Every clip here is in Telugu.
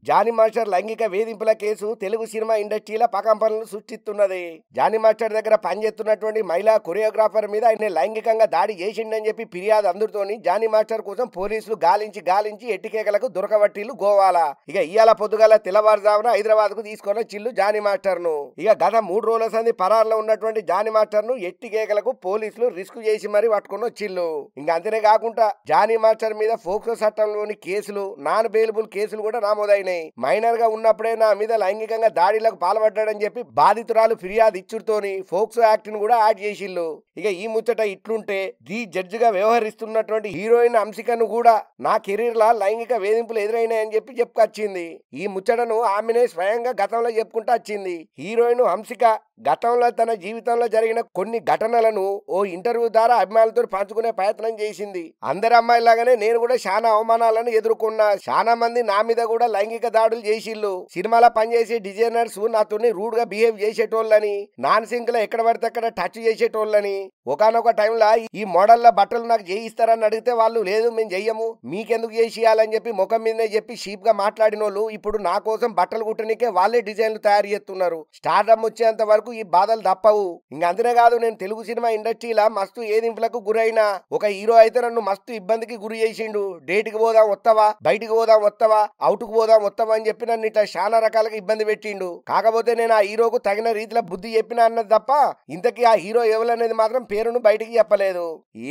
జానీ మాస్టర్ లైంగిక వేధింపుల కేసు తెలుగు సినిమా ఇండస్ట్రీలో ప్రకంపనలు సృష్టిస్తున్నది. జానీ మాస్టర్ దగ్గర పనిచేస్తున్నటువంటి మహిళా కొరియోగ్రాఫర్ మీద ఆయన లైంగికంగా దాడి చేసిండని చెప్పి ఫిర్యాదు అందుతోని జానీ మాస్టర్ కోసం పోలీసులు గాలించి ఎట్టికేకలకు దొరకబట్టిల్లు గోవాల. ఇక ఇయాల పొద్దుగాల తెల్లవారుజామున హైదరాబాద్ కు తీసుకొని చిల్లు జానీ మాస్టర్ ను. ఇక గత 3 రోజుల సంది పరారులో ఉన్నటువంటి జానీ మాస్టర్ ను ఎట్టికేకలకు పోలీసులు రిస్క్ చేసి మరీ పట్టుకుని వచ్చిల్లు. ఇంకా అంతనే కాకుండా జానీ మాస్టర్ మీద ఫోక్సో చట్టంలోని కేసులు, నాన్ బెయిలబుల్ కేసులు కూడా నమోదైనాయి. మైనర్ గా ఉన్నప్పుడే నా మీద లైంగికంగా దాడిలకు పాల్పడ్డాడని చెప్పి బాధితురాలు ఫిర్యాదు ఇచ్చుతోని ఫోక్సో యాక్ట్ ను కూడా యాడ్ చేసిల్లు. ఇక ఈ ముచ్చట ఇట్లుంటే ది జడ్జి గా వ్యవహరిస్తున్నటువంటి హీరోయిన్ హంసికను కూడా నా కెరీర్ లా లైంగిక వేధింపులు ఎదురైనాయని చెప్పి చెప్పుకొచ్చింది. ఈ ముచ్చటను ఆమెనే స్వయంగా గతంలో చెప్పుకుంటూ వచ్చింది. హీరోయిన్ హంసిక గతంలో తన జీవితంలో జరిగిన కొన్ని ఘటనలను ఓ ఇంటర్వ్యూ ద్వారా అభిమానులతో పంచుకునే ప్రయత్నం చేసింది. అందరి అమ్మాయిలాగానే నేను కూడా చాలా అవమానాలను ఎదుర్కొన్నా. చాలా మంది నా మీద కూడా లైంగిక దాడులు చేసిల్లు. సినిమాలో పనిచేసే డిజైనర్స్ నాతో రూడ్ గా బిహేవ్ చేసేటోళ్ళని, నాన్ సింక్ లో ఎక్కడ పడితే అక్కడ టచ్ చేసేటోళ్ళని. ఒకనొక టైంలో ఈ మోడల్ల బట్టలు నాకు చేయిస్తారని అడిగితే వాళ్ళు లేదు మేము చెయ్యము, మీకెందుకు చేసియాలని చెప్పి ముఖం మీదనే చెప్పి షీప్ గా మాట్లాడిన వాళ్ళు ఇప్పుడు నా కోసం బట్టలు కుట్టనికే వాళ్ళే డిజైన్లు తయారు చేస్తున్నారు. స్టార్డమ్ వచ్చేంత వరకు ఈ బాధలు తప్పవు. ఇంక అంతనే కాదు, నేను తెలుగు సినిమా ఇండస్ట్రీలా మస్తు ఏదింపులకు గురైనా. ఒక హీరో అయితే నన్ను మస్తు ఇబ్బందికి గురి చేసిండు. డేట్కి పోదాం వస్తావా, బయటికి పోదాం వస్తావా, అవుట్కు పోదాం వస్తావా అని చెప్పి నన్ను ఇట్లా చాలా రకాలుగా ఇబ్బంది పెట్టిండు. కాకపోతే నేను ఆ హీరోకు తగిన రీతిలో బుద్ధి చెప్పినా అన్నది తప్ప ఇంతకీ ఆ హీరో ఎవరనేది మాత్రం పేరును బయటికి చెప్పలేదు.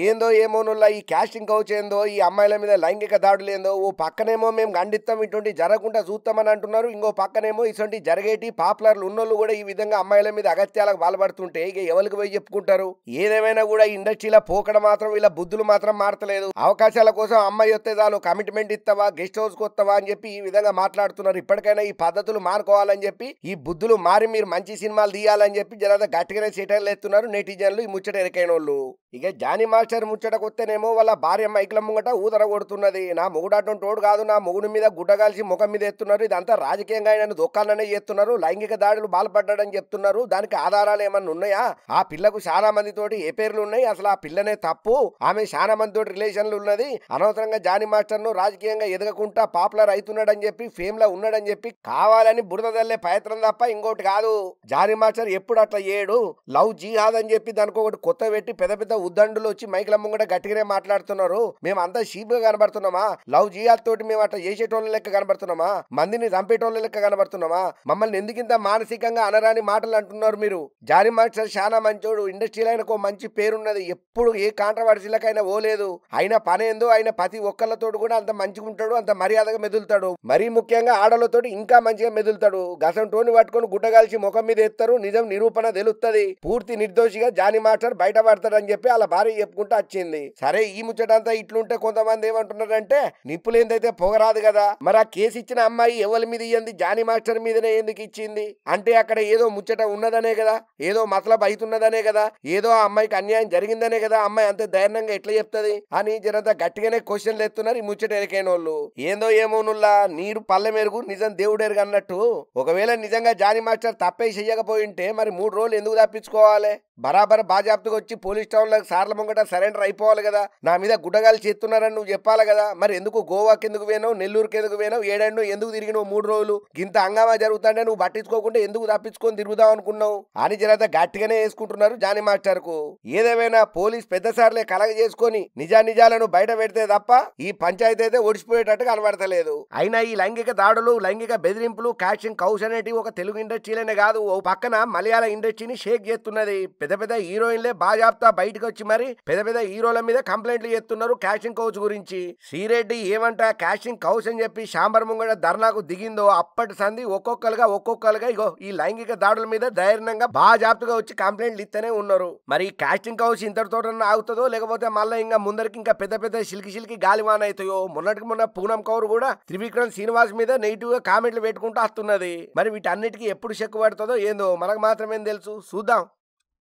ఏందో ఏమోనుల్లా ఈ కాస్టింగ్ కౌచ్ ఏందో, ఈ అమ్మాయిల మీద లైంగిక దాడులు ఏందో. ఓ పక్కనేమో మేము ఖండిస్తాం, ఇటువంటి జరగకుండా చూస్తామని అంటున్నారు. ఇంకో పక్కనేమో ఇటువంటి జరిగేటి పాపులర్లు ఉన్నోళ్ళు కూడా ఈ విధంగా అమ్మాయిల మీద అగత్యాలకు పాల్పడుతుంటే ఇక ఎవరికి పోయి చెప్పుకుంటారు. ఏదేమైనా కూడా ఇండస్ట్రీలో పోకడ మాత్రం వీళ్ళ బుద్ధులు మాత్రం మారతలేదు. అవకాశాల కోసం అమ్మాయి వస్తే చాలు కమిట్మెంట్ ఇస్తావా, గెస్ట్ హౌస్ కు వస్తావా అని చెప్పి ఈ విధంగా మాట్లాడుతున్నారు. ఇప్పటికైనా ఈ పద్ధతులు మానుకోవాలని చెప్పి, ఈ బుద్ధులు మారి మీరు మంచి సినిమాలు తీయాలని చెప్పి జర గట్టిగానే సెటైర్లు ఎత్తున్నారు నెటిజన్లు, ఈ ముచ్చట ఎరికైన వాళ్ళు. ఇక జానీ మాస్టర్ ముచ్చటకు వస్తేనేమో వాళ్ళ భార్య మైకుల ముంగట ఊదర కొడుతున్నది. నా మొగుడాటం తోడు కాదు, నా మొగుడి మీద గుడ్డ కాల్చి ముఖం మీద ఎత్తున్నారు. ఇదంతా రాజకీయంగా ఆయన దొక్కాలనే చేస్తున్నారు. లైంగిక దాడులు బాల్పడ్డాడని చెప్తున్నారు. దానికి ఆధారాలు ఏమన్నా ఉన్నాయా? ఆ పిల్లకు చాలా మంది తోటి ఏ పేర్లు ఉన్నాయి, అసలు ఆ పిల్లనే తప్పు, ఆమె చాలా మంది తోటి రిలేషన్లు ఉన్నది. అనవసరంగా జానీ మాస్టర్ ను రాజకీయంగా ఎదగకుండా పాపులర్ అవుతున్నాడని చెప్పి, ఫేమ్ లో ఉన్నాడని చెప్పి కావాలని బురద తల్లే ప్రయత్నం తప్ప ఇంకోటి కాదు. జానీ మాస్టర్ ఎప్పుడు అట్లా చేయడు. లవ్ జిహాద్ అని చెప్పి దానికి ఒకటి కొత్త పెట్టి పెద్ద పెద్ద ఉద్దండులు వచ్చి మైకుల ముంగట గట్టిగానే మాట్లాడుతున్నారు. మేము అంతా షీప్ గా కనబడుతున్నామా? లవ్ జిహాద్ తోటి మేము అట్లా చేసేటోళ్ళ లెక్క కనబడుతున్నామా? మందిని చంపేటోళ్ళ లెక్క కనబడుతున్నామా? మమ్మల్ని ఎందుకింత మానసికంగా అనరాని మాటలు అంటున్నారు మీరు? జానీ మాస్టర్ చాలా మంచోడు, ఇండస్ట్రీలో ఆయనకు మంచి పేరున్నది. ఎప్పుడు ఏ కాంట్రవర్సీలకైనా ఓలేదు. ఆయన పనేందో ఆయన ప్రతి ఒక్కళ్ళతోటి కూడా అంత మంచిగా ఉంటాడు, అంత మర్యాదగా మెదులుతాడు. మరీ ముఖ్యంగా ఆడలతోటి ఇంకా మంచిగా మెదులుతాడు. గసంటోని పట్టుకొని గుడ్డగాల్చి ముఖం మీద ఎత్తారు, నిజం నిరూపణ తెలుస్తుంది. పూర్తి నిర్దోషిగా జానీ మాస్టర్ బయటపడతాడని చెప్పి వాళ్ళ భార్య చెప్పుకుంటూ వచ్చింది. సరే, ఈ ముచ్చటంతా ఇట్లుంటే కొంతమంది ఏమంటున్నారంటే నిప్పులేందైతే పొగరాదు కదా, మరి ఆ కేసు ఇచ్చిన అమ్మాయి ఎవరి మీద ఇయ్యింది, జానీ మాస్టర్ మీదనే ఎందుకు ఇచ్చింది అంటే అక్కడ ఏదో ముచ్చట ఉన్నదనే కదా, ఏదో మతలబ్ అవుతున్నదనే కదా, ఏదో ఆ అమ్మాయికి అన్యాయం జరిగిందనే కదా అమ్మాయి అంత ధైర్యంగా ఎట్లా చెప్తుంది అని జనంతా గట్టిగానే క్వశ్చన్లు ఎత్తున్నారు ఈ ముచ్చట ఎరికైన వాళ్ళు. ఏందో ఏమోనుల్లా, నీరు పల్లె మెరుగు నిజం దేవుడెరుగు అన్నట్టు. ఒకవేళ నిజంగా జానీ మాస్టర్ తప్పే చెయ్యకపోయింటే మరి 3 రోజులు ఎందుకు తప్పించుకోవాలి? బరాబర్ బాజాప్తుగా వచ్చి పోలీస్ స్టేషన్ లో సార్ల ముంగట సరెండర్ అయిపోవాలి కదా. నా మీద గుడ్డగాలు చేస్తున్నారని నువ్వు చెప్పాలి కదా. మరి ఎందుకు గోవాకి ఎందుకు పోయినావు, నెల్లూరుకి ఎందుకు పోయినావు, ఏడాడు ఎందుకు తిరిగినావు 3 రోజులు? గింత హంగామా జరుగుతుంటే నువ్వు పట్టించుకోకుండా ఎందుకు తప్పించుకొని తిరుగుదాం అనుకున్నావు అని జనంతా గట్టిగానే వేసుకుంటున్నారు జానీ మాస్టర్ కు. ఏదేమైనా పోలీస్ పెద్ద సార్లే కలగ చేసుకొని నిజాలను బయట పెడితే తప్ప ఈ పంచాయతీ అయితే ఒడిచిపోయేటట్టు కనబడతలేదు. అయినా ఈ లైంగిక దాడులు, లైంగిక బెదిరింపులు, కాస్టింగ్ కౌచ్ అనేటివి ఒక తెలుగు ఇండస్ట్రీలోనే కాదు, ఓ పక్కన మలయాళ ఇండస్ట్రీని షేక్ చేస్తున్నది. పెద్ద పెద్ద హీరోయిన్లే బాజాప్తా బయటకు వచ్చి మరి పెద్ద పెద్ద హీరోల మీద కంప్లైంట్లు చేస్తున్నారు కాస్టింగ్ కౌచ్ గురించి. శ్రీరెడ్డి ఏమంట కాస్టింగ్ కౌచ్ అని చెప్పి శాంబర్ ముంగడ ధర్నాకు దిగిందో అప్పటి సంది ఒక్కొక్కరుగా ఇగో ఈ లైంగిక దాడుల మీద ధైర్యంగా బాజాప్తుగా వచ్చి కంప్లైంట్లు ఇస్తూనే ఉన్నారు. మరి కాస్టింగ్ కౌచ్ ఇంతటితో ఆగుతుందో లేకపోతే మళ్ళీ ఇంకా ముందరికి ఇంకా పెద్ద పెద్ద సిల్కి గాలివాన అవుతాయో. మొన్నటికి మొన్న పూనం కౌర్ కూడా త్రివిక్రమ్ శ్రీనివాస్ మీద నెగిటివ్ గా కామెంట్లు పెట్టుకుంటూ వస్తున్నది. మరి వీటన్నిటికీ ఎప్పుడు చెక్కు పడుతుందో ఏందో మనకు మాత్రమే తెలుసు. చూద్దాం.